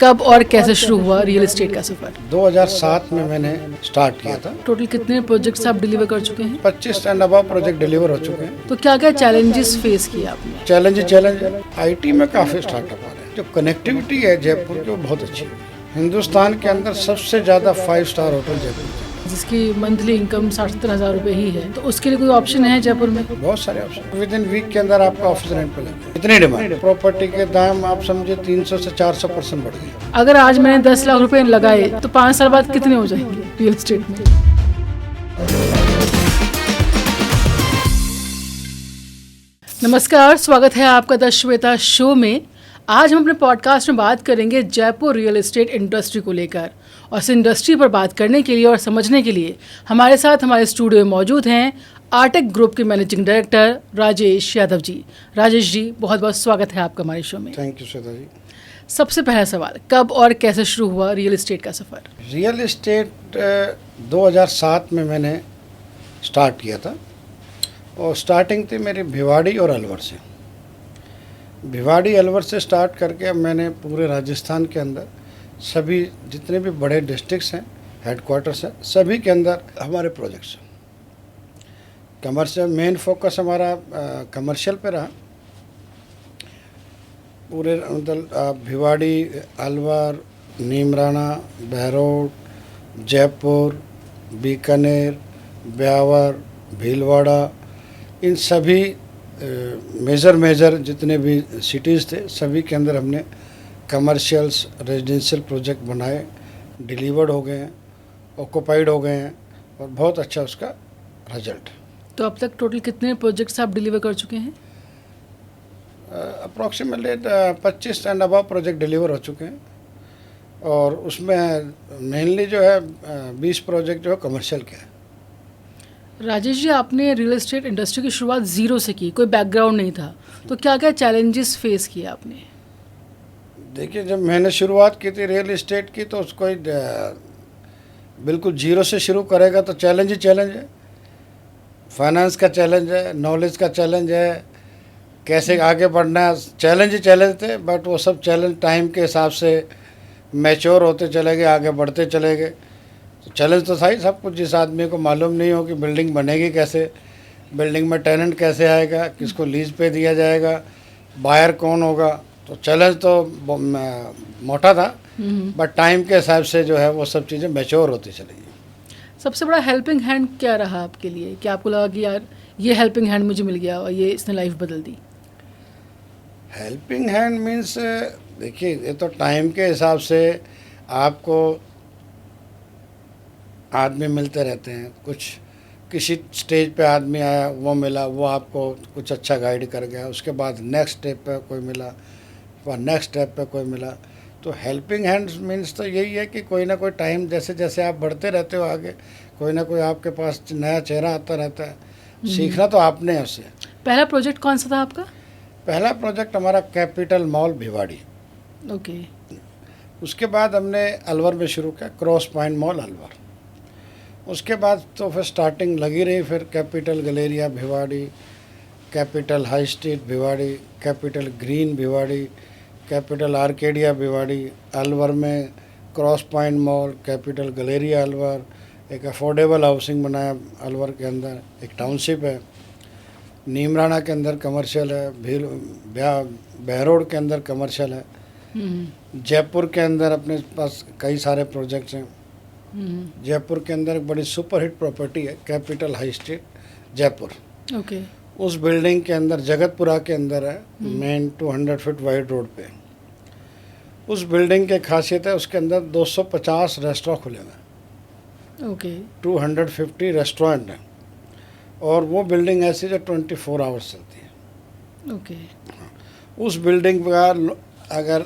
कब और कैसे शुरू हुआ रियल एस्टेट का सफर? 2007 में मैंने स्टार्ट किया था। टोटल कितने प्रोजेक्ट्स आप डिलीवर कर चुके हैं? 25 एंड अबव प्रोजेक्ट डिलीवर हो चुके हैं। तो क्या क्या चैलेंजेस फेस किए आपने? चैलेंज आईटी में काफ़ी स्टार्टअप आ रहे हैं। जो कनेक्टिविटी है जयपुर की वो बहुत अच्छी है। हिंदुस्तान के अंदर सबसे ज़्यादा 5 स्टार होटल जयपुर में, जिसकी मंथली इनकम 60-70 हज़ार रुपए ही है, तो उसके लिए कोई ऑप्शन है जयपुर में? बहुत सारे ऑप्शन। विद इन वीक के अंदर आपका ऑफिस रेंट पे लगे। इतनी डिमांड, प्रॉपर्टी के दाम आप समझे 300 से 400% बढ़ गए। अगर आज मैंने 10 लाख रुपए लगाए तो 5 साल बाद कितने हो जाएंगे रियल एस्टेट में? नमस्कार, स्वागत है आपका द श्वेता शो में। आज हम अपने पॉडकास्ट में बात करेंगे जयपुर रियल एस्टेट इंडस्ट्री को लेकर, और इस इंडस्ट्री पर बात करने के लिए और समझने के लिए हमारे साथ हमारे स्टूडियो में मौजूद हैं आर्टेक ग्रुप के मैनेजिंग डायरेक्टर राजेश यादव जी। राजेश जी, बहुत बहुत स्वागत है आपका हमारे शो में। थैंक यू श्वेता जी। सबसे पहला सवाल, कब और कैसे शुरू हुआ रियल एस्टेट का सफ़र? रियल एस्टेट 2007 में मैंने स्टार्ट किया था, और स्टार्टिंग थी मेरी भिवाड़ी और अलवर से। भिवाड़ी अलवर से स्टार्ट करके अब मैंने पूरे राजस्थान के अंदर सभी जितने भी बड़े डिस्ट्रिक्ट्स हैं, हेडक्वार्टर्स हैं, सभी के अंदर हमारे प्रोजेक्ट्स हैं। कमर्शियल मेन फोकस हमारा कमर्शियल पे रहा। पूरे मतलब भिवाड़ी, अलवर, नीमराना, बहरोड, जयपुर, बीकानेर, ब्यावर, भीलवाड़ा, इन सभी मेजर जितने भी सिटीज़ थे, सभी के अंदर हमने कमर्शियल्स रेजिडेंशियल प्रोजेक्ट बनाए, डिलीवर्ड हो गए हैं, ऑक्यूपाइड हो गए हैं, और बहुत अच्छा उसका रिजल्ट। तो अब तक टोटल कितने प्रोजेक्ट्स आप डिलीवर कर चुके हैं? Approximately 25 and above project deliver हो चुके हैं, और उसमें मेनली जो है 20 प्रोजेक्ट जो है कमर्शियल के हैं। राजेश जी, आपने रियल एस्टेट इंडस्ट्री की शुरुआत ज़ीरो से की, कोई बैकग्राउंड नहीं था, तो क्या क्या चैलेंजेस फेस किए आपने? देखिए, जब मैंने शुरुआत की थी रियल एस्टेट की, तो उसको बिल्कुल जीरो से शुरू करेगा तो चैलेंज ही चैलेंज है। फाइनेंस का चैलेंज है, नॉलेज का चैलेंज है, कैसे आगे बढ़ना है, चैलेंज ही चैलेंज थे। बट वो सब चैलेंज टाइम के हिसाब से मैच्योर होते चले गए, आगे बढ़ते चले गए। तो चैलेंज तो था ही सब कुछ। जिस आदमी को मालूम नहीं हो कि बिल्डिंग बनेगी कैसे, बिल्डिंग में टेनेंट कैसे आएगा, किसको लीज पे दिया जाएगा, बायर कौन होगा, तो चैलेंज तो मोटा था। बट टाइम के हिसाब से जो है वो सब चीज़ें मैच्योर होती चली गई। सबसे बड़ा हेल्पिंग हैंड क्या रहा आपके लिए, कि आपको लगा कि यार ये हेल्पिंग हैंड मुझे मिल गया और ये इसने लाइफ बदल दी? हेल्पिंग हैंड मीन्स, देखिए, ये तो टाइम के हिसाब से आपको आदमी मिलते रहते हैं। कुछ किसी स्टेज पे आदमी आया, वो मिला, वो आपको कुछ अच्छा गाइड कर गया, उसके बाद नेक्स्ट स्टेप पे कोई मिला, और नेक्स्ट स्टेप पे कोई मिला। तो हेल्पिंग हैंड्स मीन्स तो यही है कि कोई ना कोई टाइम जैसे जैसे आप बढ़ते रहते हो आगे, कोई ना कोई आपके पास नया चेहरा आता रहता है। सीखना तो आपने है उससे। पहला प्रोजेक्ट कौन सा था आपका? पहला प्रोजेक्ट हमारा कैपिटल मॉल भिवाड़ी। ओके। उसके बाद हमने अलवर में शुरू किया, क्रॉस पॉइंट मॉल अलवर। उसके बाद तो फिर स्टार्टिंग लगी रही, फिर Capital Galleria Bhiwadi, Capital High Street Bhiwadi, Capital Green Bhiwadi, Capital Arcadia Bhiwadi, Alwar में Cross Point Mall, Capital Galleria Alwar, एक अफोर्डेबल हाउसिंग बनाया अलवर के अंदर, एक टाउनशिप है। नीमराना के अंदर कमर्शियल है, बहरोड के अंदर कमर्शियल है। जयपुर के अंदर अपने पास कई सारे प्रोजेक्ट्स हैं। जयपुर के अंदर एक बड़ी सुपरहिट प्रॉपर्टी है, capital High street Jaipur. Okay. उस बिल्डिंग के अंदर जगतपुरा के अंदर है, मेन 200 फीट वाइड रोड पे। उस बिल्डिंग की खासियत है, उसके अंदर 250 रेस्टोरेंट खुले हुए हैं। ओके। 250 रेस्टोरेंट हैं, और वो बिल्डिंग ऐसी जो 24 आवर्स चलती है। ओके। उस बिल्डिंग का अगर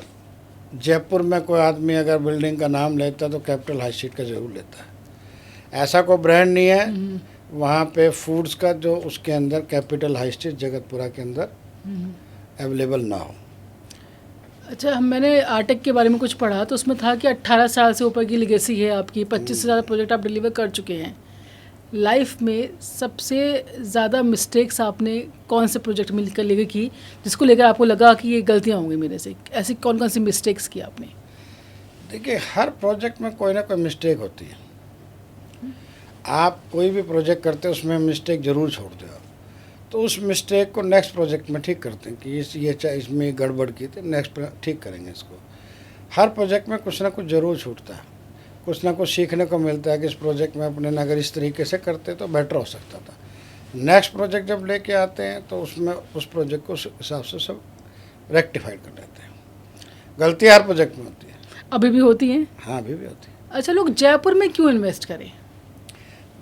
जयपुर में कोई आदमी अगर बिल्डिंग का नाम लेता है तो कैपिटल हाई स्ट्रीट का ज़रूर लेता है। ऐसा कोई ब्रांड नहीं है वहाँ पे फूड्स का जो उसके अंदर कैपिटल हाई स्ट्रीट जगतपुरा के अंदर अवेलेबल ना हो। अच्छा, मैंने आर्टेक के बारे में कुछ पढ़ा, तो उसमें था कि 18 साल से ऊपर की लेगेसी है आपकी, 25 से ज़्यादा प्रोजेक्ट आप डिलीवर कर चुके हैं। लाइफ में सबसे ज़्यादा मिस्टेक्स आपने कौन से प्रोजेक्ट में लेकर की, जिसको लेकर आपको लगा कि ये गलतियाँ होंगी मेरे से? ऐसी कौन कौन सी मिस्टेक्स की आपने? देखिए, हर प्रोजेक्ट में कोई ना कोई मिस्टेक होती है। आप कोई भी प्रोजेक्ट करते हैं उसमें मिस्टेक ज़रूर छोड़ते हो, तो उस मिस्टेक को नेक्स्ट प्रोजेक्ट में ठीक करते हैं कि इसमें गड़बड़ की थी, नेक्स्ट ठीक करेंगे इसको। हर प्रोजेक्ट में कुछ ना कुछ ज़रूर छूटता है, कुछ ना कुछ सीखने को मिलता है कि इस प्रोजेक्ट में अपने अगर इस तरीके से करते तो बेटर हो सकता था। नेक्स्ट प्रोजेक्ट जब लेके आते हैं तो उसमें उस प्रोजेक्ट को उस हिसाब से सब रेक्टिफाइड कर लेते हैं। गलती हर प्रोजेक्ट में होती है। अभी भी होती हैं? हाँ, अभी भी होती है। अच्छा, लोग जयपुर में क्यों इन्वेस्ट करें?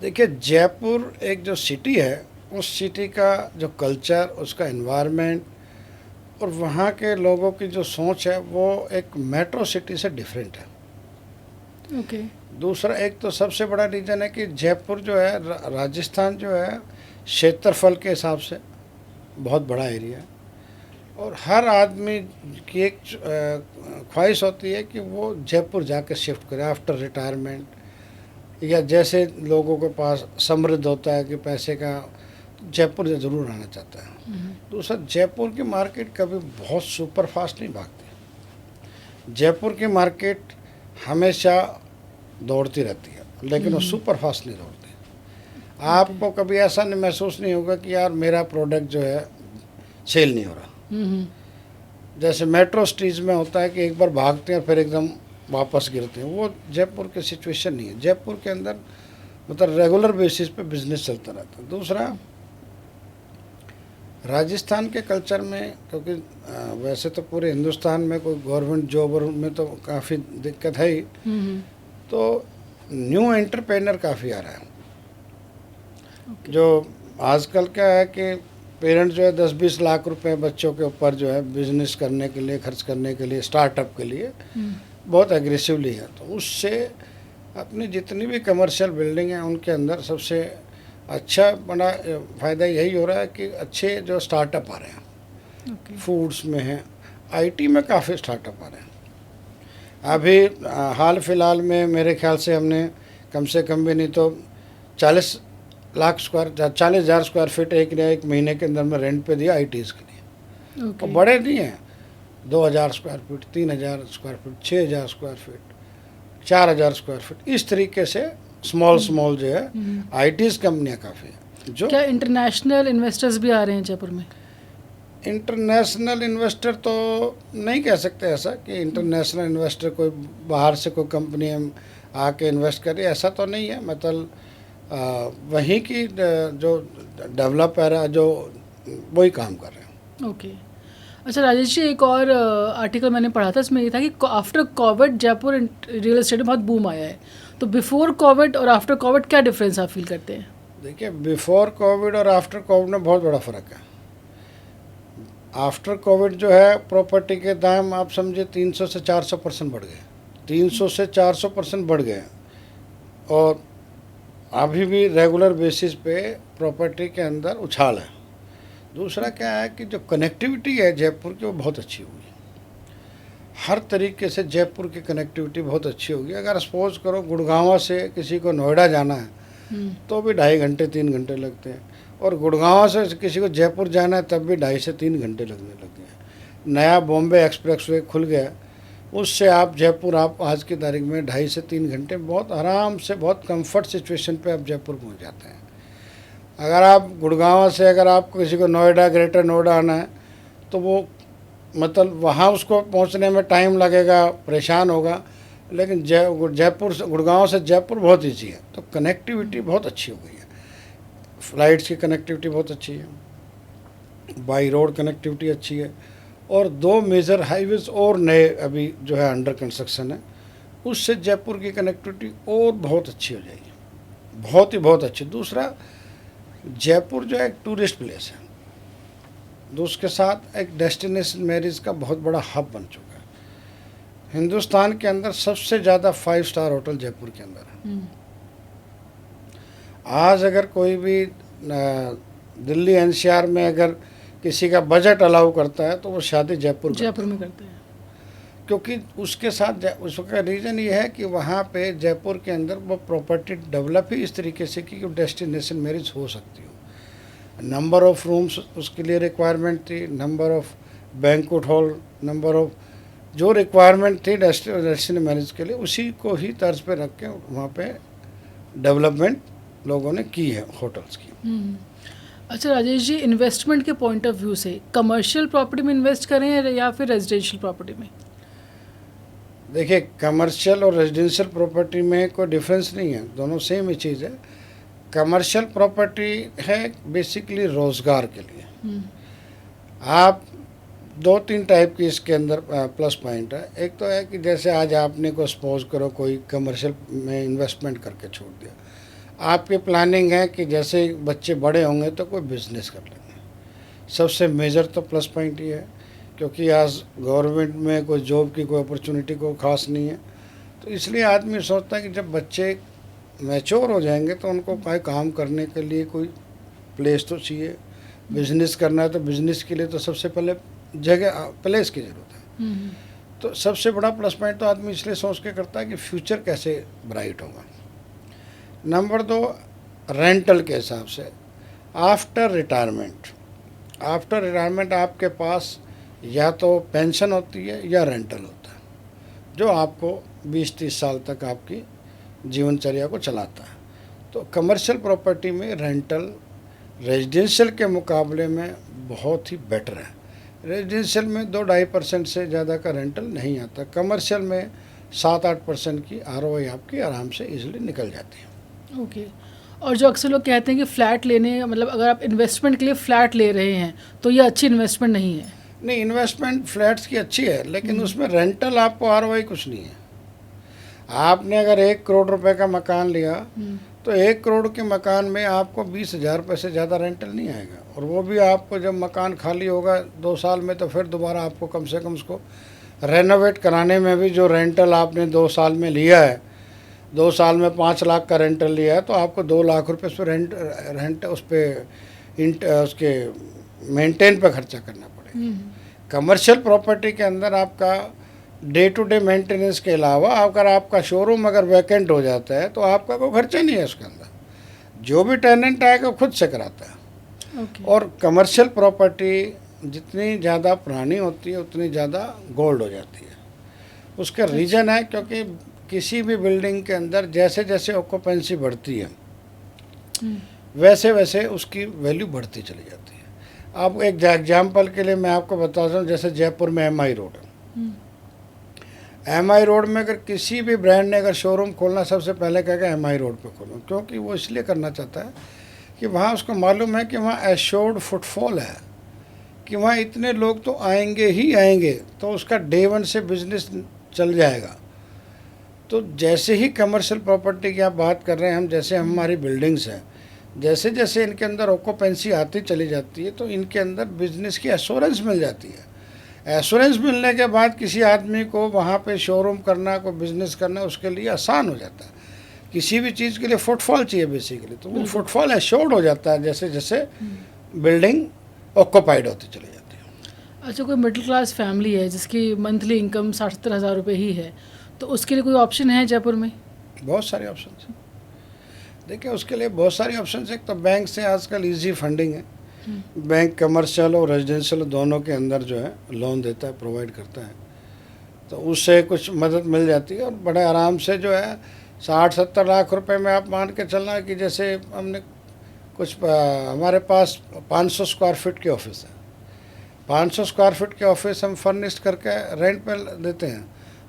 देखिए, जयपुर एक जो सिटी है, उस सिटी का जो कल्चर, उसका एनवायरनमेंट और वहाँ के लोगों की जो सोच है वो एक मेट्रो सिटी से डिफरेंट है। ओके। दूसरा, एक तो सबसे बड़ा रीज़न है कि जयपुर जो है, राजस्थान जो है, क्षेत्रफल के हिसाब से बहुत बड़ा एरिया है और हर आदमी की एक ख्वाहिश होती है कि वो जयपुर जाकर शिफ्ट करे आफ्टर रिटायरमेंट, या जैसे लोगों के पास समृद्ध होता है कि पैसे का, जयपुर से ज़रूर आना चाहता है। दूसरा, जयपुर की मार्केट कभी बहुत सुपर फास्ट नहीं भागती। जयपुर की मार्केट हमेशा दौड़ती रहती है, लेकिन वो सुपर फास्ट नहीं दौड़ती। आपको कभी ऐसा नहीं महसूस नहीं होगा कि यार मेरा प्रोडक्ट जो है सेल नहीं हो रहा। जैसे मेट्रो सिटीज़ में होता है कि एक बार भागते हैं फिर एकदम वापस गिरते हैं, वो जयपुर की सिचुएशन नहीं है। जयपुर के अंदर मतलब रेगुलर बेसिस पे बिजनेस चलता रहता है। दूसरा, राजस्थान के कल्चर में, क्योंकि वैसे तो पूरे हिंदुस्तान में कोई गवर्नमेंट जॉब में तो काफ़ी दिक्कत है ही, तो न्यू एंटरप्रेनर काफ़ी आ रहा है। जो आजकल क्या है कि पेरेंट्स जो है 10-20 लाख रुपए बच्चों के ऊपर जो है बिजनेस करने के लिए, खर्च करने के लिए, स्टार्टअप के लिए बहुत एग्रेसिवली है। तो उससे अपनी जितनी भी कमर्शियल बिल्डिंग है उनके अंदर सबसे अच्छा बड़ा फ़ायदा यही हो रहा है कि अच्छे जो स्टार्टअप आ रहे हैं। फूड्स में हैं, आईटी में काफ़ी स्टार्टअप आ रहे हैं। अभी हाल फिलहाल में मेरे ख्याल से हमने कम से कम भी नहीं तो 40,000 स्क्वायर फीट एक महीने के अंदर में रेंट पे दिया आईटीज़ के लिए। और बड़े नहीं हैं, 2,000 square feet, 3,000 square feet, 6,000 square feet, 4,000 square feet, इस तरीके से स्मॉल जो है आईटीज़ कंपनियां काफ़ी हैं। जो क्या इंटरनेशनल इन्वेस्टर्स भी आ रहे हैं जयपुर में? इंटरनेशनल इन्वेस्टर तो नहीं कह सकते ऐसा कि इंटरनेशनल इन्वेस्टर कोई बाहर से कोई कंपनी आके इन्वेस्ट करे, ऐसा तो नहीं है। मतलब वहीं की जो डेवलपर है जो वही काम कर रहे हैं। ओके। अच्छा राजेश जी, एक और आर्टिकल मैंने पढ़ा था, इसमें ये था कि after Covid Jaipur real estate में बहुत बूम आया है। तो बिफोर कोविड और आफ्टर कोविड क्या डिफरेंस आप फील करते हैं? देखिए, बिफोर कोविड और आफ्टर कोविड में बहुत बड़ा फ़र्क है। आफ्टर कोविड जो है प्रॉपर्टी के दाम आप समझे 300 से 400% बढ़ गए, 300 से 400% बढ़ गए। और अभी भी रेगुलर बेसिस पे प्रॉपर्टी के अंदर उछाल है। दूसरा क्या है कि जो कनेक्टिविटी है जयपुर की वो बहुत अच्छी हुई। हर तरीके से जयपुर की कनेक्टिविटी बहुत अच्छी होगी। अगर सपोज करो गुड़गांव से किसी को नोएडा जाना है तो भी 2.5 घंटे 3 घंटे लगते हैं, और गुड़गांव से किसी को जयपुर जाना है तब भी 2.5 से 3 घंटे लगने लग गए। नया बॉम्बे एक्सप्रेसवे खुल गया, उससे आप जयपुर आप आज की तारीख में 2.5 से 3 घंटे बहुत आराम से, बहुत कंफर्ट सिचुएशन पे आप जयपुर पहुंच जाते हैं। अगर आप गुड़गांव से अगर आपको किसी को नोएडा, ग्रेटर नोएडा आना है तो वो मतलब वहाँ उसको पहुंचने में टाइम लगेगा, परेशान होगा। लेकिन जयपुर से गुड़गांव से जयपुर बहुत ईजी है। तो कनेक्टिविटी बहुत अच्छी हो गई है। फ्लाइट्स की कनेक्टिविटी बहुत अच्छी है, बाई रोड कनेक्टिविटी अच्छी है, और 2 मेजर हाईवेज और नए अभी जो है अंडर कंस्ट्रक्शन है, उससे जयपुर की कनेक्टिविटी और बहुत अच्छी हो जाएगी, बहुत ही बहुत अच्छी। दूसरा, जयपुर जो है एक टूरिस्ट प्लेस है, उसके साथ एक डेस्टिनेशन मैरिज का बहुत बड़ा हब बन चुका है। हिंदुस्तान के अंदर सबसे ज़्यादा 5 स्टार होटल जयपुर के अंदर है। आज अगर कोई भी दिल्ली एनसीआर में अगर किसी का बजट अलाउ करता है तो वो शादी जयपुर में करते हैं, क्योंकि उसके साथ उसका रीज़न ये है कि वहाँ पे जयपुर के अंदर वो प्रॉपर्टी डेवलप ही इस तरीके से कि डेस्टिनेशन मैरिज हो सकती हो। नंबर ऑफ़ रूम्स उसके लिए रिक्वायरमेंट थी, number of banquet hall, number of जो रिक्वायरमेंट थी डेस्टिनी मैरिज के लिए उसी को ही तर्ज पे रख के वहाँ पे डेवलपमेंट लोगों ने की है होटल्स की। अच्छा राजेश जी, इन्वेस्टमेंट के पॉइंट ऑफ व्यू से कमर्शियल प्रॉपर्टी में इन्वेस्ट करें या फिर रेजिडेंशियल प्रॉपर्टी में? देखिए, कमर्शियल और रेजिडेंशियल प्रॉपर्टी में कोई डिफरेंस नहीं है, दोनों सेम ही चीज़ है। कमर्शियल प्रॉपर्टी है बेसिकली रोज़गार के लिए। आप 2-3 टाइप की इसके अंदर प्लस पॉइंट है। एक तो है कि जैसे आज आपने को सपोज करो कोई कमर्शियल में इन्वेस्टमेंट करके छोड़ दिया, आपकी प्लानिंग है कि जैसे बच्चे बड़े होंगे तो कोई बिजनेस कर लेंगे। सबसे मेजर तो प्लस पॉइंट ये है, क्योंकि आज गवर्नमेंट में कोई जॉब की कोई अपॉर्चुनिटी को खास नहीं है, तो इसलिए आदमी सोचता है कि जब बच्चे मैच्योर हो जाएंगे तो उनको कोई काम करने के लिए कोई प्लेस तो चाहिए। बिजनेस करना है तो बिजनेस के लिए तो सबसे पहले जगह प्लेस की ज़रूरत है। तो सबसे बड़ा प्लस पॉइंट तो आदमी इसलिए सोच के करता है कि फ्यूचर कैसे ब्राइट होगा। नंबर 2, रेंटल के हिसाब से आफ्टर रिटायरमेंट आपके पास या तो पेंशन होती है या रेंटल होता है, जो आपको 20-30 साल तक आपकी जीवनचर्या को चलाता है। तो कमर्शियल प्रॉपर्टी में रेंटल रेजिडेंशियल के मुकाबले में बहुत ही बेटर है। रेजिडेंशियल में 2-2.5% से ज़्यादा का रेंटल नहीं आता, कमर्शियल में 7-8% की ROI आपकी आराम से इजीली निकल जाती है। ओके। और जो अक्सर लोग कहते हैं कि फ़्लैट लेने, मतलब अगर आप इन्वेस्टमेंट के लिए फ़्लैट ले रहे हैं तो ये अच्छी इन्वेस्टमेंट नहीं है। नहीं, इन्वेस्टमेंट फ्लैट्स की अच्छी है, लेकिन उसमें रेंटल आपको ROI कुछ नहीं है। आपने अगर 1 करोड़ रुपए का मकान लिया तो 1 करोड़ के मकान में आपको 20,000 रुपये से ज़्यादा रेंटल नहीं आएगा, और वो भी आपको जब मकान खाली होगा 2 साल में तो फिर दोबारा आपको कम से कम उसको रेनोवेट कराने में भी जो रेंटल आपने 2 साल में लिया है, 2 साल में 5 लाख का रेंटल लिया है, तो आपको 2 लाख रुपये उस पर रेंट उस पर उसके मेंटेन पे खर्चा करना पड़ेगा। कमर्शियल प्रॉपर्टी के अंदर आपका डे टू डे मेंटेनेंस के अलावा अगर आपका शोरूम अगर वैकेंट हो जाता है तो आपका कोई खर्चा नहीं है उसके अंदर, जो भी टेनेंट आएगा खुद से कराता है। और कमर्शियल प्रॉपर्टी जितनी ज़्यादा पुरानी होती है उतनी ज़्यादा गोल्ड हो जाती है। उसका रीज़न है क्योंकि किसी भी बिल्डिंग के अंदर जैसे जैसे ऑक्यूपेंसी बढ़ती है वैसे वैसे उसकी वैल्यू बढ़ती चली जाती है। अब एक एग्जाम्पल के लिए मैं आपको बताता हूँ, जैसे जयपुर में MI रोड है। MI रोड में अगर किसी भी ब्रांड ने अगर शोरूम खोलना, सबसे पहले कहेगा MI रोड पे खोलो, क्योंकि वो इसलिए करना चाहता है कि वहाँ उसको मालूम है कि वहाँ एश्योर्ड फुटफॉल है, कि वहाँ इतने लोग तो आएंगे ही आएंगे, तो उसका डे 1 से बिजनेस चल जाएगा। तो जैसे ही कमर्शियल प्रॉपर्टी की आप बात कर रहे हैं, हम जैसे हमारी बिल्डिंग्स हैं, जैसे जैसे इनके अंदर ऑक्यूपेंसी आती चली जाती है तो इनके अंदर बिजनेस की एश्योरेंस मिल जाती है। एश्योरेंस मिलने के बाद किसी आदमी को वहाँ पे शोरूम करना, कोई बिज़नेस करना उसके लिए आसान हो जाता है। किसी भी चीज़ के लिए फुटफॉल चाहिए बेसिकली, तो वो फुटफॉल एश्योर्ड हो जाता है जैसे जैसे बिल्डिंग ऑक्यूपाइड होती चली जाती है। अच्छा, कोई मिडिल क्लास फैमिली है जिसकी मंथली इनकम 60-70 हज़ार रुपये ही है, तो उसके लिए कोई ऑप्शन है जयपुर में? बहुत सारे ऑप्शन हैं। देखिए, उसके लिए बहुत सारे ऑप्शन है। एक तो बैंक से आजकल ईजी फंडिंग है। बैंक कमर्शियल और रेजिडेंशियल दोनों के अंदर जो है लोन देता है, प्रोवाइड करता है, तो उससे कुछ मदद मिल जाती है और बड़े आराम से जो है 60-70 लाख रुपए में आप मान के चलना कि जैसे हमने कुछ हमारे पास 500 स्क्वायर फीट की ऑफिस है, 500 स्क्वायर फीट के ऑफिस हम फर्निश्ड करके रेंट पर देते हैं,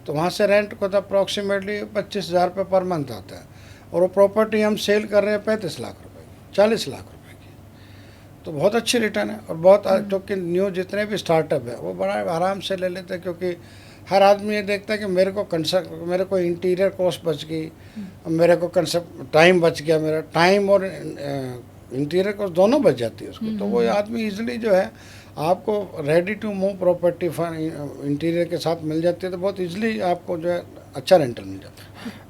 तो वहाँ से रेंट को तो अप्रॉक्सीमेटली 25,000 रुपये पर मंथ आता है, और वो प्रॉपर्टी हम सेल कर रहे हैं 35 लाख रुपए की, 40 लाख रुपए की, तो बहुत अच्छी रिटर्न है। और बहुत क्योंकि न्यू जितने भी स्टार्टअप है वो बड़ा आराम से ले लेते हैं, क्योंकि हर आदमी ये देखता है कि मेरे को इंटीरियर कॉस्ट बच गई, मेरे को टाइम बच गया, मेरा टाइम और इंटीरियर कॉस्ट दोनों बच जाती है उसको, तो वो आदमी इजीली जो है आपको ready to move property interior के साथ मिल जाती है, तो बहुत इजीली आपको जो है अच्छा रेंटल मिल जाता है।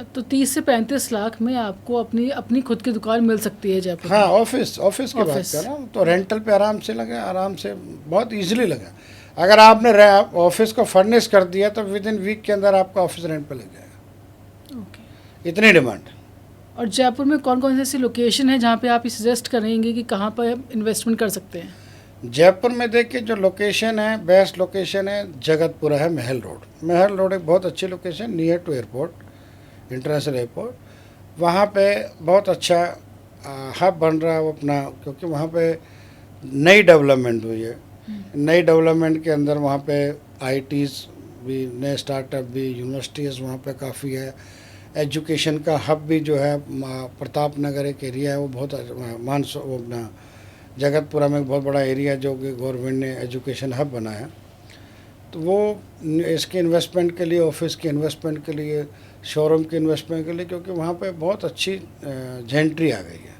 तो 30 से 35 लाख में आपको अपनी खुद की दुकान मिल सकती है जयपुर? हाँ, ऑफिस की बात कर रहा हूँ, तो रेंटल पे आराम से लगा, आराम से बहुत इजीली लगा। अगर आपने ऑफिस को फर्निश कर दिया तो विद इन वीक के अंदर आपका ऑफिस रेंट पे लग जाएगा। ओके, इतनी डिमांड। और जयपुर में कौन कौन सी ऐसी लोकेशन है जहाँ पे आप ये सजेस्ट करेंगे कि कहाँ पर इन्वेस्टमेंट कर सकते हैं? जयपुर में देखिए जो लोकेशन है, बेस्ट लोकेशन है जगतपुरा है, महल रोड। महल रोड एक बहुत अच्छी location, near to airport, international airport. वहाँ पे बहुत अच्छा हब बन रहा है वो अपना, क्योंकि वहाँ पे नई डेवलपमेंट हुई है। नई डेवलपमेंट के अंदर वहाँ पे आईटीज़ भी, नए स्टार्टअप भी, यूनिवर्सिटीज़ वहाँ पे काफ़ी है। एजुकेशन का हब भी जो है प्रताप नगर एक एरिया है, वो बहुत वो अपना जगतपुरा में एक बहुत बड़ा एरिया जो कि गवर्नमेंट ने एजुकेशन हब बनाया। तो वो इसके इन्वेस्टमेंट के लिए, ऑफिस के इन्वेस्टमेंट के लिए, शोरूम के इन्वेस्टमेंट के लिए, क्योंकि वहाँ पे बहुत अच्छी जेंट्री आ गई है।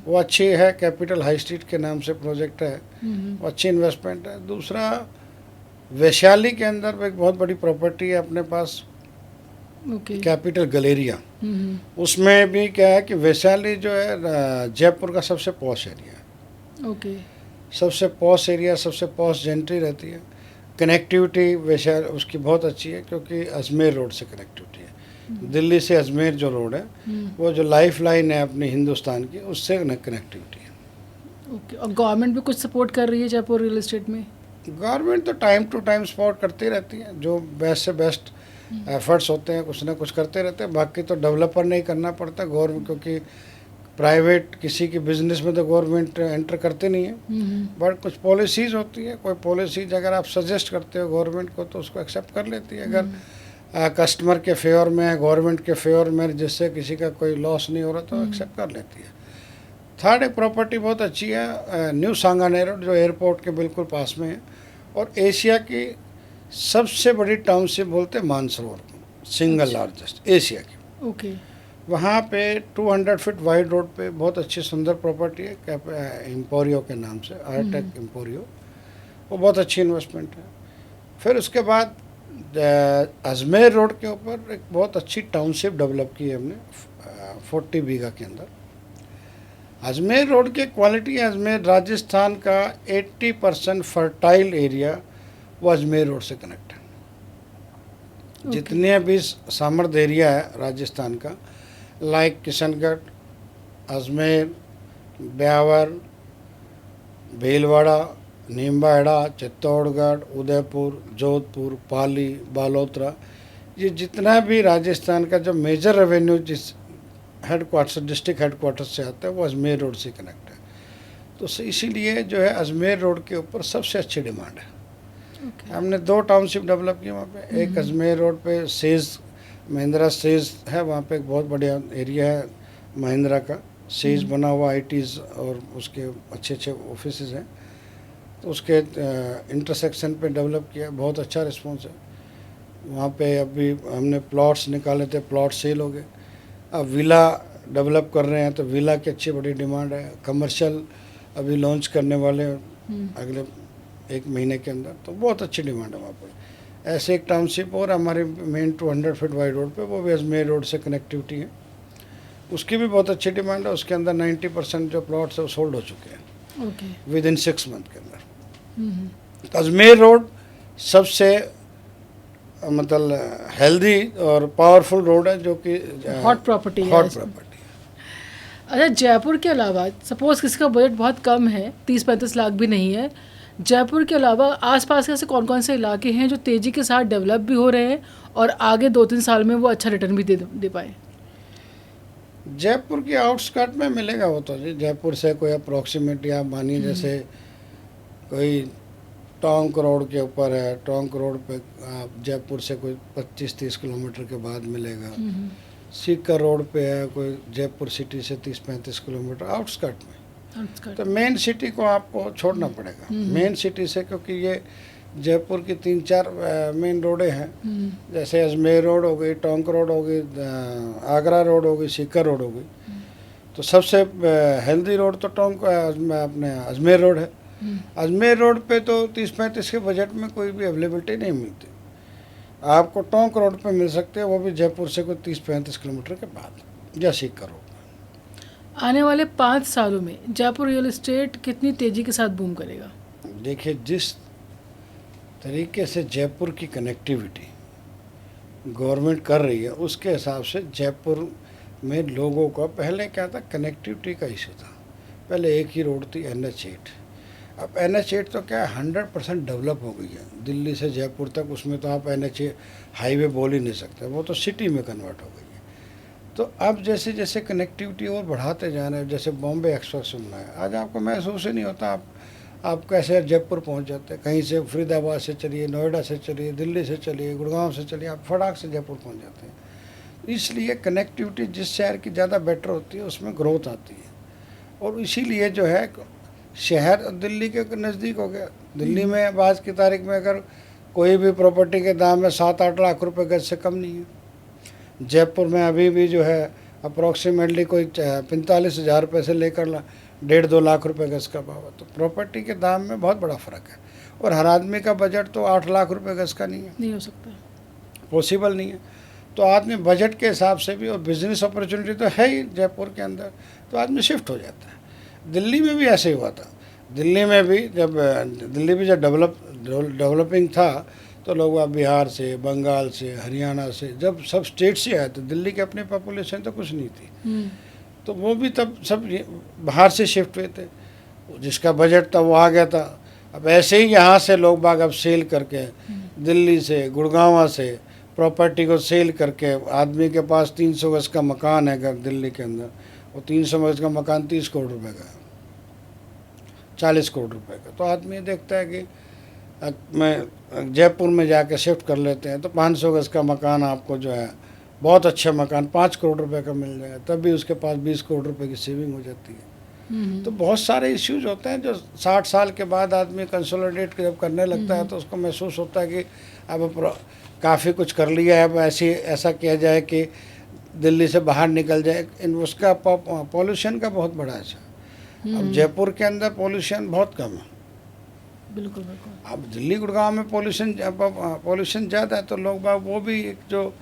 वो अच्छी है, कैपिटल हाई स्ट्रीट के नाम से प्रोजेक्ट है, वो अच्छी इन्वेस्टमेंट है। दूसरा, वैशाली के अंदर एक बहुत बड़ी प्रॉपर्टी है अपने पास, कैपिटल गलेरिया। उसमें भी क्या है कि वैशाली जो है जयपुर का सबसे पॉश एरिया है। सबसे पॉश एरिया, सबसे पॉश जेंट्री रहती है। कनेक्टिविटी वैशाली उसकी बहुत अच्छी है, क्योंकि अजमेर रोड से कनेक्टिविटी है। दिल्ली से अजमेर जो रोड है, वो जो लाइफ लाइन है अपनी हिंदुस्तान की, उससे कनेक्टिविटी है। और गवर्नमेंट भी कुछ सपोर्ट कर रही है जयपुर रियल एस्टेट में? गवर्नमेंट तो टाइम टू टाइम सपोर्ट करती रहती है, जो बेस्ट से बेस्ट एफर्ट्स होते हैं कुछ ना कुछ करते रहते हैं। बाकी तो डेवलपर नहीं करना पड़ता गवर्नमेंट, क्योंकि प्राइवेट किसी की बिजनेस में तो गवर्नमेंट एंटर करते नहीं है। बट कुछ पॉलिसीज़ होती है, कोई पॉलिसीज अगर आप सजेस्ट करते हो गवर्नमेंट को तो उसको एक्सेप्ट कर लेती है। अगर कस्टमर के फेवर में है, गवर्नमेंट के फेवर में, जिससे किसी का कोई लॉस नहीं हो रहा, तो एक्सेप्ट कर लेती है। थर्ड, एक प्रॉपर्टी बहुत अच्छी है न्यू सांगानेर रोड, जो एयरपोर्ट के बिल्कुल पास में है, और एशिया की सबसे बड़ी टाउनशिप बोलते हैं मानसरोवर, सिंगल लार्जेस्ट एशिया की। वहाँ पे 200 फीट वाइड रोड पे बहुत अच्छी सुंदर प्रॉपर्टी है, एम्पोरियो के नाम से, आर्टेक एम्पोरियो। वो बहुत अच्छी इन्वेस्टमेंट है। फिर उसके बाद अजमेर रोड के ऊपर एक बहुत अच्छी टाउनशिप डेवलप की है हमने 40 बीघा के अंदर। अजमेर रोड की क्वालिटी है, अजमेर राजस्थान का 80% फर्टाइल एरिया वो अजमेर रोड से कनेक्ट है। जितने भी समृद्ध एरिया है राजस्थान का, लाइक किशनगढ़, अजमेर, ब्यावर, भीलवाड़ा, नीमबाड़ा, चित्तौड़गढ़, उदयपुर, जोधपुर, पाली, बालोतरा, ये जितना भी राजस्थान का जो मेजर रेवेन्यू जिस हेडक्वार्टर, डिस्ट्रिक्ट हेडक्वार्टर से आता है, वो अजमेर रोड से कनेक्ट है। तो इसीलिए जो है अजमेर रोड के ऊपर सबसे अच्छी डिमांड है। हमने 2 टाउनशिप डेवलप की वहाँ पे। एक अजमेर रोड पे सेज, महिंद्रा सेज है, वहाँ पे एक बहुत बढ़िया एरिया है महिंद्रा का, सेज बना हुआ, आईटीज़ और उसके अच्छे अच्छे ऑफिस हैं। तो उसके इंटरसेक्शन पे डेवलप किया, बहुत अच्छा रिस्पॉन्स है वहाँ पे। अभी हमने प्लॉट्स निकाले थे, प्लॉट सेल हो गए। अब विला डेवलप कर रहे हैं, तो विला की अच्छी बड़ी डिमांड है। कमर्शियल अभी लॉन्च करने वाले अगले 1 महीने के अंदर, तो बहुत अच्छी डिमांड है वहाँ पर। ऐसे एक टाउनशिप और हमारे मेन 200 फीट वाइड रोड पे, वो भी अजमेर रोड से कनेक्टिविटी है, उसकी भी बहुत अच्छी डिमांड है। उसके अंदर 90% जो प्लॉट्स है वो सोल्ड हो चुके हैं विद इन 6 मंथ के अंदर। तो अजमेर रोड सबसे मतलब हेल्दी और पावरफुल रोड है, जो कि हॉट प्रॉपर्टी है। अच्छा, जयपुर के अलावा सपोज किसी का बजट बहुत कम है, 30-35 लाख भी नहीं है, जयपुर के अलावा आसपास के ऐसे कौन कौन से इलाके हैं जो तेज़ी के साथ डेवलप भी हो रहे हैं और आगे 2-3 साल में वो अच्छा रिटर्न भी दे पाए? जयपुर के आउटस्कर्ट में मिलेगा वो तो जी। जयपुर से कोई अप्रॉक्सीमेटली आप मानिए, जैसे कोई टोंक रोड के ऊपर है, टोंक रोड पे आप जयपुर से कोई 25-30 किलोमीटर के बाद मिलेगा। सीकर रोड पे है कोई जयपुर सिटी से 30-35 किलोमीटर आउटस्कर्ट में। तो मेन सिटी को आपको छोड़ना पड़ेगा, मेन सिटी से, क्योंकि ये जयपुर की 3-4 मेन रोडें हैं, जैसे अजमेर रोड हो गई, टोंक रोड हो गई, आगरा रोड हो गई, सीकर रोड हो गई। तो सबसे हेल्दी रोड तो टोंक अपने अजमेर रोड है। अजमेर रोड पे तो 30-35 के बजट में कोई भी अवेलेबिलिटी नहीं मिलती। आपको टोंक रोड पे मिल सकते हैं, वो भी जयपुर से कोई 30-35 किलोमीटर के बाद, या सीकर रोड। आने वाले 5 सालों में जयपुर रियल एस्टेट कितनी तेज़ी के साथ बूम करेगा? देखिए, जिस तरीके से जयपुर की कनेक्टिविटी गवर्नमेंट कर रही है, उसके हिसाब से जयपुर में लोगों का, पहले क्या था, कनेक्टिविटी का इशू था। पहले एक ही रोड थी, NH8। अब NH8 तो क्या है 100% डेवलप हो गई है, दिल्ली से जयपुर तक, उसमें तो आप NH8 हाईवे बोल ही नहीं सकते, वो तो सिटी में कन्वर्ट हो गई है। तो अब जैसे जैसे कनेक्टिविटी और बढ़ाते जा रहे हैं, जैसे बॉम्बे एक्सप्रेस सुनना है, आज आपको महसूस ही नहीं होता आप कैसे जयपुर पहुंच जाते हैं, कहीं से फरीदाबाद से चलिए, नोएडा से चलिए, दिल्ली से चलिए, गुड़गांव से चलिए, आप फटाक से जयपुर पहुंच जाते हैं। इसलिए कनेक्टिविटी जिस शहर की ज़्यादा बेटर होती है उसमें ग्रोथ आती है, और इसीलिए जो है शहर दिल्ली के नज़दीक हो गया। दिल्ली में अब आज की तारीख में अगर कोई भी प्रॉपर्टी के दाम में 7-8 लाख रुपए गज से कम नहीं है। जयपुर में अभी भी जो है अप्रॉक्सीमेटली कोई 45,000 रुपये से लेकर 1.5-2 लाख रुपए गज का भाव है। तो प्रॉपर्टी के दाम में बहुत बड़ा फ़र्क है, और हर आदमी का बजट तो 8 लाख रुपए गज का नहीं हो सकता, पॉसिबल नहीं है। तो आदमी बजट के हिसाब से भी, और बिजनेस अपॉर्चुनिटी तो है ही जयपुर के अंदर, तो आदमी शिफ्ट हो जाता है। दिल्ली में भी ऐसे ही हुआ था। दिल्ली भी जब डेवलपिंग था तो लोग वहाँ बिहार से, बंगाल से, हरियाणा से, जब सब स्टेट से आए, तो दिल्ली की अपनी पॉपुलेशन तो कुछ नहीं थी, तो वो भी तब सब बाहर से शिफ्ट हुए थे, जिसका बजट था वो आ गया था। अब ऐसे ही यहाँ से लोग बाग अब सेल करके, दिल्ली से, गुड़गांव से प्रॉपर्टी को सेल करके, आदमी के पास 300 गज का मकान है दिल्ली के अंदर, वो 300 गज का मकान 30 करोड़ रुपए का है, 40 करोड़ रुपए का। तो आदमी देखता है कि मैं जयपुर में जाके शिफ्ट कर लेते हैं, तो 500 गज का मकान आपको जो है बहुत अच्छा मकान 5 करोड़ रुपए का मिल जाएगा, तब भी उसके पास 20 करोड़ रुपए की सेविंग हो जाती है। तो बहुत सारे इश्यूज होते हैं जो 60 साल के बाद आदमी कंसोलिडेट जब करने लगता है तो उसको महसूस होता है कि अब काफ़ी कुछ कर लिया है, अब ऐसा किया जाए कि दिल्ली से बाहर निकल जाए। उसका पॉल्यूशन का बहुत बड़ा है। अब जयपुर के अंदर पॉल्यूशन बहुत कम है, बिल्कुल बिल्कुल। अब दिल्ली गुड़गांव में पॉल्यूशन ज़्यादा है, तो लोग बाग वो भी जो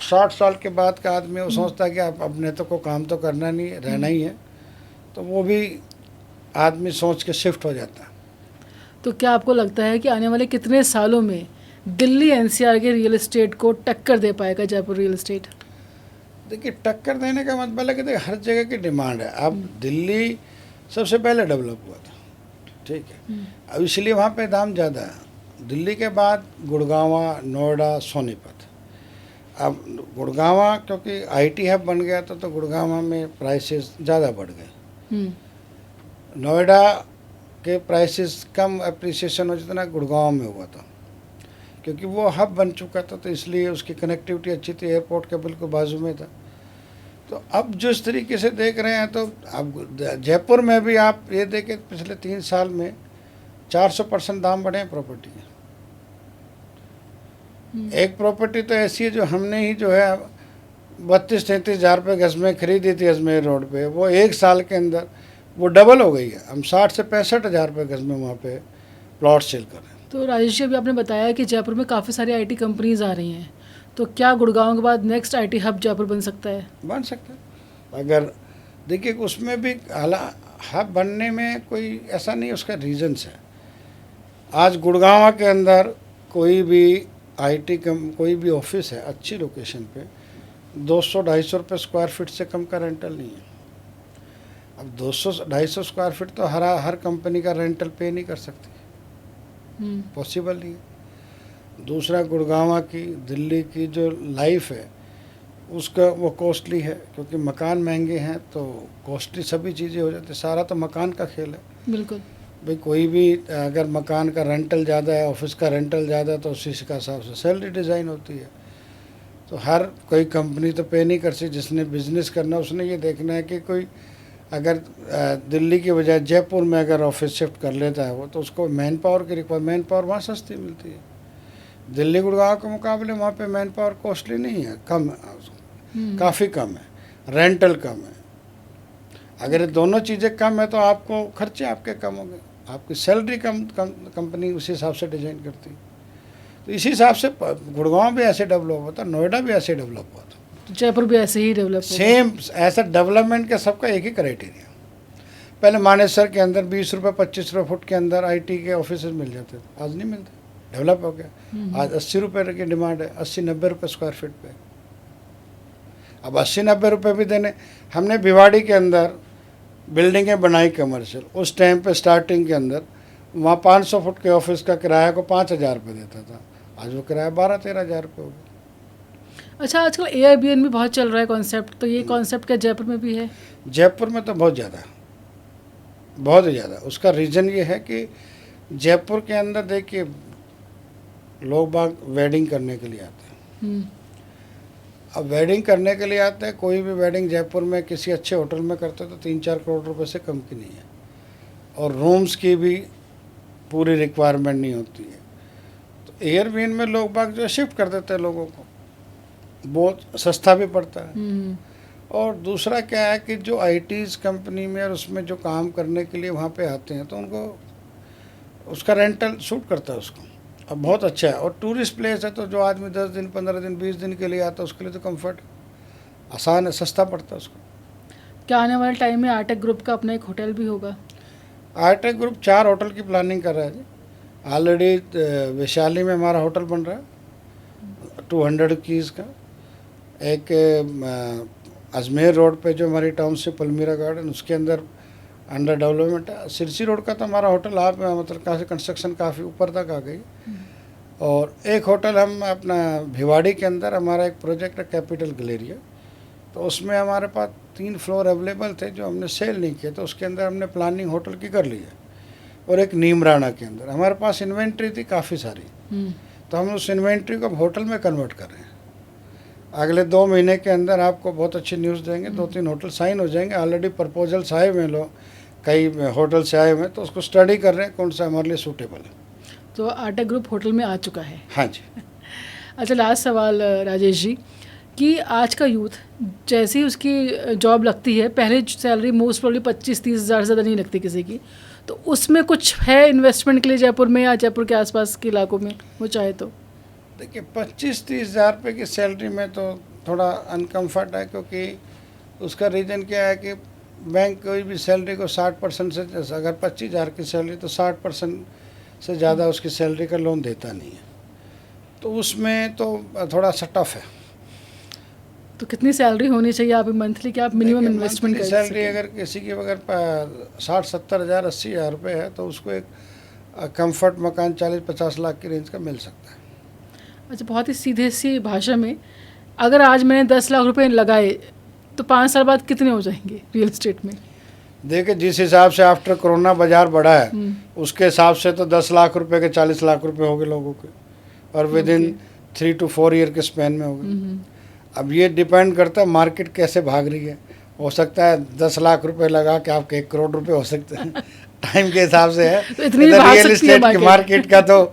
60 साल के बाद का आदमी वो सोचता है कि आप अपने तो को काम तो करना नहीं है, रहना ही है, तो वो भी आदमी सोच के शिफ्ट हो जाता है। तो क्या आपको लगता है कि आने वाले कितने सालों में दिल्ली NCR के रियल एस्टेट को टक्कर दे पाएगा जयपुर रियल एस्टेट? देखिए, टक्कर देने का मतलब है कि देखिए हर जगह की डिमांड है। अब दिल्ली सबसे पहले डेवलप हुआ था, ठीक है, अब इसलिए वहाँ पे दाम ज़्यादा है। दिल्ली के बाद गुड़गांव, नोएडा, सोनीपत। अब गुड़गांव क्योंकि IT हब बन गया था, तो गुड़गांव में प्राइसेस ज़्यादा बढ़ गए। नोएडा के प्राइसेस कम अप्रिसिएशन हो जितना गुड़गांव में हुआ था, क्योंकि वो हब बन चुका था, तो इसलिए उसकी कनेक्टिविटी अच्छी थी, एयरपोर्ट के बिल्कुल बाजू में था। तो अब जो इस तरीके से देख रहे हैं, तो अब जयपुर में भी आप ये देखें पिछले 3 साल में 400% दाम बढ़े हैं प्रॉपर्टी के। एक प्रॉपर्टी तो ऐसी है जो हमने ही जो है 32-33 हज़ार रुपये गज में खरीदी थी अजमेर रोड पे, वो 1 साल के अंदर वो डबल हो गई है। हम 60 से 65 हज़ार रुपये गज में वहाँ पे प्लॉट सेल कर रहे हैं। तो राजेश जी, अभी आपने बताया कि जयपुर में काफ़ी सारी IT कंपनीज आ रही हैं, तो क्या गुड़गांव के बाद नेक्स्ट IT हब जयपुर बन सकता है? बन सकता है। अगर देखिए उसमें भी हब बनने में कोई ऐसा नहीं, उसका रीजंस है। आज गुड़गांव के अंदर कोई भी कोई भी ऑफिस है अच्छी लोकेशन पे 200-250 रुपये स्क्वायर फीट से कम का रेंटल नहीं है। अब 200-250 स्क्वायर फीट तो हर कंपनी का रेंटल पे नहीं कर सकती, पॉसिबल नहीं है। दूसरा, गुड़गांव की, दिल्ली की जो लाइफ है उसका वो कॉस्टली है, क्योंकि मकान महंगे हैं तो कॉस्टली सभी चीज़ें हो जाती है। सारा तो मकान का खेल है। बिल्कुल भाई, कोई भी अगर मकान का रेंटल ज़्यादा है, ऑफिस का रेंटल ज़्यादा है, तो उसी का हिसाब से सैलरी डिज़ाइन होती है। तो हर कोई कंपनी तो पे नहीं कर सकती। जिसने बिज़नेस करना उसने ये देखना है कि कोई अगर दिल्ली की बजाय जयपुर में अगर ऑफिस शिफ्ट कर लेता है वो, तो उसको मैन पावर की मैन पावर वहाँ सस्ती मिलती है। दिल्ली गुड़गांव के मुकाबले वहाँ पे मैन पावर कॉस्टली नहीं है, कम है, काफ़ी कम है, रेंटल कम है। अगर ये दोनों चीज़ें कम है तो आपको खर्चे आपके कम होंगे, आपकी सैलरी कम कंपनी उसी हिसाब से डिज़ाइन करती है। तो इसी हिसाब से गुड़गांव भी ऐसे डेवलप होता, नोएडा भी ऐसे डेवलप हुआ था, तो जयपुर भी ऐसे ही डेवलप सेम ऐसा डेवलपमेंट का सबका एक ही क्राइटेरिया। पहले मानेसर के अंदर 20 रुपये 25 रुपये फुट के अंदर IT के ऑफिस मिल जाते थे, आज नहीं मिलते, डेवलप हो गया। आज 80 रुपये की डिमांड है, 80-90 रुपये स्क्वायर फीट पे। अब 80-90 रुपये भी देने। हमने भिवाड़ी के अंदर बिल्डिंगें बनाई कमर्शियल, उस टाइम पे स्टार्टिंग के अंदर वहाँ 500 फुट के ऑफिस का किराया को 5,000 रुपये देता था, आज वो किराया 12-13 हज़ार रुपये हो गया। अच्छा, आजकल एयरबीएनबी बहुत चल रहा है कॉन्सेप्ट, तो ये कॉन्सेप्ट क्या जयपुर में भी है? जयपुर में तो बहुत ज़्यादा, बहुत ज़्यादा। उसका रीज़न ये है कि जयपुर के अंदर देखिए लोग बाग वेडिंग करने के लिए आते हैं। अब वेडिंग करने के लिए आते हैं, कोई भी वेडिंग जयपुर में किसी अच्छे होटल में करते हैं तो 3-4 करोड़ रुपए से कम की नहीं है, और रूम्स की भी पूरी रिक्वायरमेंट नहीं होती है। तो एयरबीएनबी में लोग बाग जो शिफ्ट कर देते हैं लोगों को, बहुत सस्ता भी पड़ता है। और दूसरा क्या है कि जो आईटीज़ कंपनी में और उसमें जो काम करने के लिए वहाँ पे आते हैं तो उनको उसका रेंटल सूट करता है उसको, अब बहुत अच्छा है। और टूरिस्ट प्लेस है तो जो आदमी 10 दिन 15 दिन 20 दिन के लिए आता है उसके लिए तो कंफर्ट आसान है, सस्ता पड़ता है उसको। क्या आने वाले टाइम में आर्टेक ग्रुप का अपना एक होटल भी होगा? आर्टेक ग्रुप 4 होटल की प्लानिंग कर रहा है जी। ऑलरेडी वैशाली में हमारा होटल बन रहा है 200 कीज़ का, एक अजमेर रोड पे जो हमारी टाउनशिप अलमीरा गार्डन उसके अंदर अंडर डेवलपमेंट है। सिरसी रोड का तो हमारा होटल आप मतलब काफ़ी कंस्ट्रक्शन काफ़ी ऊपर तक आ गई। और एक होटल हम अपना भिवाड़ी के अंदर हमारा एक प्रोजेक्ट है कैपिटल गैलेरिया, तो उसमें हमारे पास 3 फ्लोर अवेलेबल थे जो हमने सेल नहीं किए, तो उसके अंदर हमने प्लानिंग होटल की कर ली है। और एक नीमराना के अंदर हमारे पास इन्वेंट्री थी काफ़ी सारी, तो हम उस इन्वेंट्री को होटल में कन्वर्ट कर रहे हैं। अगले 2 महीने के अंदर आपको बहुत अच्छी न्यूज़ देंगे, 2-3 होटल साइन हो जाएंगे। ऑलरेडी प्रपोजल्स आए हुए हैं, लोग कई होटल से आए हुए हैं, तो उसको स्टडी कर रहे हैं कौन सा हमारे लिए सूटेबल है। तो आर्टेक ग्रुप होटल में आ चुका है? हाँ जी। अच्छा, लास्ट सवाल राजेश जी, कि आज का यूथ जैसे ही उसकी जॉब लगती है, पहले सैलरी मोस्ट प्रोबेबली 25-30 हज़ार से ज़्यादा नहीं लगती किसी की, तो उसमें कुछ है इन्वेस्टमेंट के लिए जयपुर में या जयपुर के आसपास के इलाकों में, वो चाहे तो? देखिए 25-30 हज़ार रुपये की सैलरी में तो थोड़ा अनकम्फर्ट है, क्योंकि उसका रीज़न क्या है कि बैंक कोई भी सैलरी को 60% से, अगर 25,000 की सैलरी तो 60% से ज़्यादा उसकी सैलरी का लोन देता नहीं है, तो उसमें तो थोड़ा सा टफ है। तो कितनी सैलरी होनी चाहिए आप मंथली, क्या आप मिनिमम इन्वेस्टमेंट कर सैलरी सकें? अगर किसी की अगर 60-70 हज़ार 80 हज़ार रुपये है तो उसको एक कंफर्ट मकान 40-50 लाख की रेंज का मिल सकता है। अच्छा, बहुत ही सीधे सी भाषा में, अगर आज मैंने 10 लाख रुपए लगाए तो 5 साल बाद कितने हो जाएंगे रियल एस्टेट में? देखिए जिस हिसाब से आफ्टर कोरोना बाजार बढ़ा है उसके हिसाब से तो 10 लाख रुपए के 40 लाख रुपए हो गए लोगों के, और विद इन 3 to 4 ईयर के स्पेन में हो गए। अब ये डिपेंड करता है मार्केट कैसे भाग रही है, हो सकता है 10 लाख रुपए लगा के आपके 1 करोड़ रुपए हो सकते हैं टाइम के हिसाब से है। तो इतनी भाग रियल सकती है एस्टेट की मार्केट का तो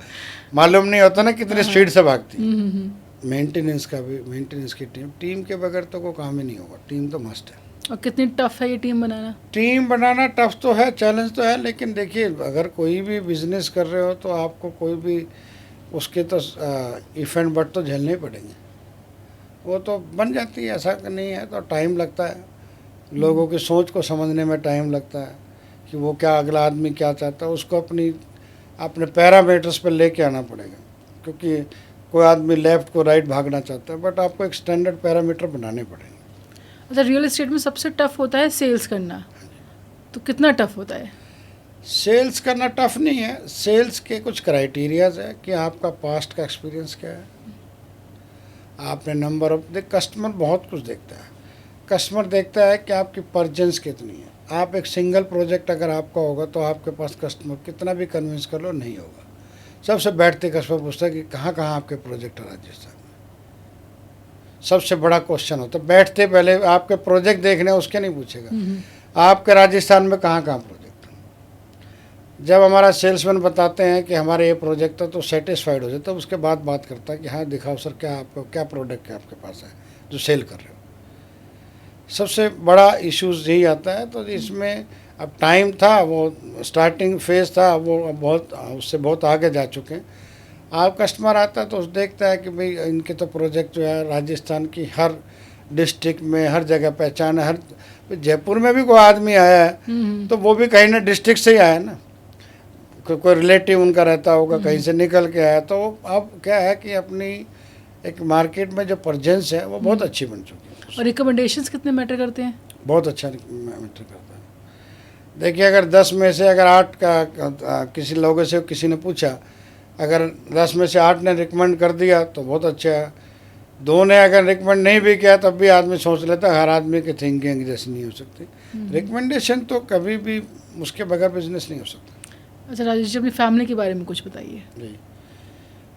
मालूम नहीं होता ना कितनी स्पीड से भागती है। मेंटेनेंस का भी, मेंटेनेंस की टीम के बगैर तो कोई काम ही नहीं होगा, टीम तो मस्ट है। और कितनी टफ है ये टीम बनाना? टीम बनाना टफ तो है, चैलेंज तो है, लेकिन देखिए अगर कोई भी बिजनेस कर रहे हो तो आपको कोई भी उसके तो इफ एंड बट तो झेलने ही पड़ेंगे, वो तो बन जाती है, ऐसा नहीं है। तो टाइम लगता है, लोगों की सोच को समझने में टाइम लगता है कि वो क्या, अगला आदमी क्या चाहता है, उसको अपने पैरामीटर्स पर लेके आना पड़ेगा, क्योंकि कोई आदमी लेफ़्ट को राइट भागना चाहता है, बट आपको एक स्टैंडर्ड पैरामीटर बनाने पड़ेंगे। अच्छा, रियल एस्टेट में सबसे टफ होता है सेल्स करना, तो कितना टफ होता है? सेल्स करना टफ नहीं है, सेल्स के कुछ क्राइटेरियाज है कि आपका पास्ट का एक्सपीरियंस क्या है, आपने नंबर ऑफ कस्टमर बहुत कुछ देखता है। कस्टमर देखता है कि आपकी परजेंस कितनी है। आप एक सिंगल प्रोजेक्ट अगर आपका होगा तो आपके पास कस्टमर कितना भी कन्विंस कर लो नहीं होगा। सबसे बैठते कस्टमर पूछता है कि कहाँ कहाँ आपके प्रोजेक्ट है राजस्थान में, सबसे बड़ा क्वेश्चन होता है। बैठते पहले आपके प्रोजेक्ट देखने उसके नहीं पूछेगा आपके राजस्थान में कहाँ कहाँ प्रोजेक्ट। जब हमारा सेल्समैन बताते हैं कि हमारे ये प्रोजेक्ट है तो सेटिस्फाइड हो जाता है, उसके बाद बात करता है कि हाँ दिखाओ सर क्या आपको क्या प्रोडक्ट है आपके पास है जो सेल कर रहे हो। सबसे बड़ा इश्यूज यही आता है। तो इसमें अब टाइम था, वो स्टार्टिंग फेज था, वो बहुत उससे बहुत आगे जा चुके हैं। आप कस्टमर आता है तो देखता है कि भाई इनके तो प्रोजेक्ट जो है राजस्थान की हर डिस्ट्रिक्ट में हर जगह पहचान है। हर जयपुर में भी कोई आदमी आया है तो वो भी कहीं ना डिस्ट्रिक्ट से ही आया है ना, कोई रिलेटिव उनका रहता होगा, कहीं से निकल के आया। तो अब क्या है कि अपनी एक मार्केट में जो प्रेजेंस है वो बहुत अच्छी बन चुकी है। और रिकमेंडेशंस कितने मैटर करते हैं? बहुत अच्छा मैटर करता है। देखिए, अगर 10 में से अगर 8 का किसी लोगों से किसी ने पूछा, अगर 10 में से 8 ने रिकमेंड कर दिया तो बहुत अच्छा है। 2 ने अगर रिकमेंड नहीं भी किया तब भी आदमी सोच लेता है, हर आदमी की थिंकिंग जैसी नहीं हो सकती। रिकमेंडेशन तो कभी भी उसके बगैर बिजनेस नहीं हो सकता। अच्छा राजेश जी, अपनी फैमिली के बारे में कुछ बताइए। जी,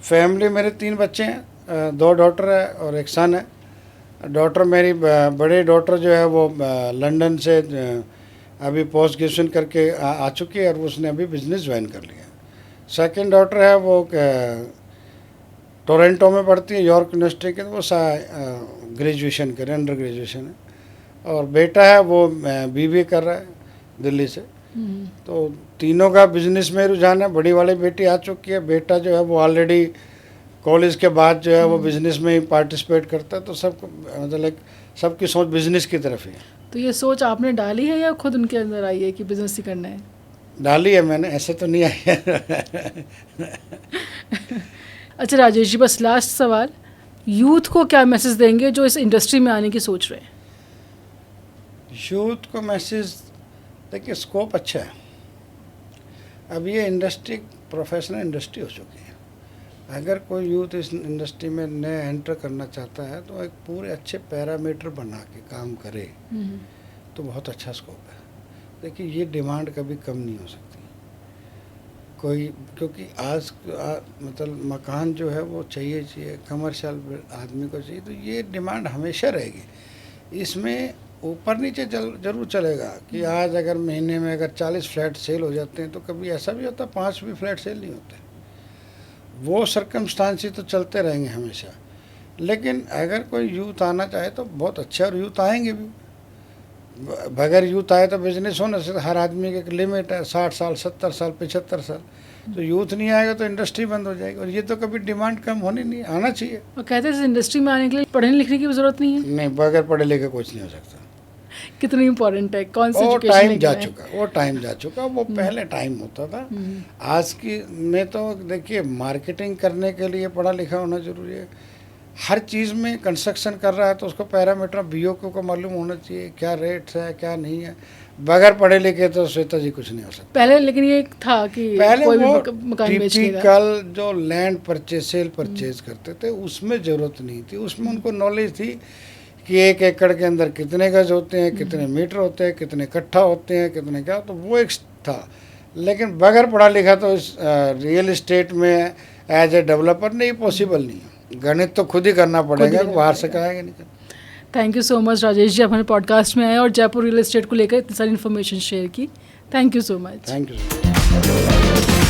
फैमिली मेरे 3 बच्चे हैं, 2 डॉटर है और 1 सन है। डॉटर मेरी बड़ी डॉटर जो है वो लंदन से अभी पोस्ट ग्रेजुएशन करके आ चुकी है और उसने अभी बिजनेस ज्वाइन कर लिया। सेकंड डॉटर है वो टोरंटो में पढ़ती है, यॉर्क यूनिवर्सिटी के, वो ग्रेजुएशन करे, अंडर ग्रेजुएशन है। और बेटा है वो बीबीए कर रहा है दिल्ली से। तो तीनों का बिजनेस में रुझान है। बड़ी वाली बेटी आ चुकी है, बेटा जो है वो ऑलरेडी कॉलेज के बाद जो है वो बिज़नेस में ही पार्टिसिपेट करता है। तो सब मतलब सबकी सोच बिज़नेस की तरफ ही है। तो ये सोच आपने डाली है या खुद उनके अंदर आई है कि बिजनेस ही करना है? डाली है मैंने, ऐसे तो नहीं आई है। अच्छा राजेश जी, बस लास्ट सवाल, यूथ को क्या मैसेज देंगे जो इस इंडस्ट्री में आने की सोच रहे हैं? यूथ को मैसेज, देखिए स्कोप अच्छा है। अब ये इंडस्ट्री प्रोफेशनल इंडस्ट्री हो चुकी है। अगर कोई यूथ इस इंडस्ट्री में नया एंटर करना चाहता है तो एक पूरे अच्छे पैरामीटर बना के काम करे तो बहुत अच्छा स्कोप है। देखिए, ये डिमांड कभी कम नहीं हो सकती कोई, क्योंकि आज मतलब मकान जो है वो चाहिए, कमर्शियल आदमी को चाहिए, तो ये डिमांड हमेशा रहेगी। इसमें ऊपर नीचे जरूर चलेगा कि आज अगर महीने में अगर 40 फ्लैट सेल हो जाते हैं तो कभी ऐसा भी होता है 5 भी फ्लैट सेल नहीं होते। वो सर्कमस्टांसेस तो चलते रहेंगे हमेशा। लेकिन अगर कोई यूथ आना चाहे तो बहुत अच्छा, और यूथ आएंगे भी। बगैर यूथ आए तो बिजनेस होना चाहिए। हर आदमी की एक लिमिट है, 60 साल, 70 साल, 75 साल। तो यूथ नहीं आएगा तो इंडस्ट्री बंद हो जाएगी। और ये तो कभी डिमांड कम होनी नहीं, आना चाहिए। और कहते हैं इस इंडस्ट्री में आने के लिए पढ़ने लिखने की भी ज़रूरत नहीं है? नहीं, बगैर पढ़े लिखे कुछ नहीं हो सकता। कितनी इम्पोर्टेंट है, कौन सी वो एजुकेशन टाइम जा लेके आए? चुका, वो टाइम जा चुका। वो पहले टाइम होता था। आज की में तो देखिए, मार्केटिंग करने के लिए पढ़ा लिखा होना जरूरी है। हर चीज़ में कंस्ट्रक्शन कर रहा है तो उसको पैरामीटर बीओक्यू को मालूम होना चाहिए, क्या रेट्स है क्या नहीं है। बगैर पढ़े लिखे तो श्वेता जी कुछ नहीं हो सकता। पहले लेकिन ये था कि पहले कोई भी वो मकान बेच लेगा। टिपिकल जो लैंड परचेज सेल परचेज करते थे उसमें ज़रूरत नहीं थी। उसमें उनको नॉलेज थी कि 1 एकड़ के अंदर कितने गज होते हैं, कितने मीटर होते हैं, कितने कट्ठा होते हैं, कितने क्या, तो वो एक था। लेकिन बगैर पढ़ा लिखा तो इस रियल इस्टेट में एज ए डेवलपर नहीं, पॉसिबल नहीं है। गणित तो खुद ही करना पड़ेगा, बाहर से कराएंगे नहीं। Thank you so much Rajesh ji, आप हमारे पॉडकास्ट में आए और जयपुर रियल एस्टेट को लेकर इतनी सारी इन्फॉर्मेशन शेयर की। Thank you so much. Thank you.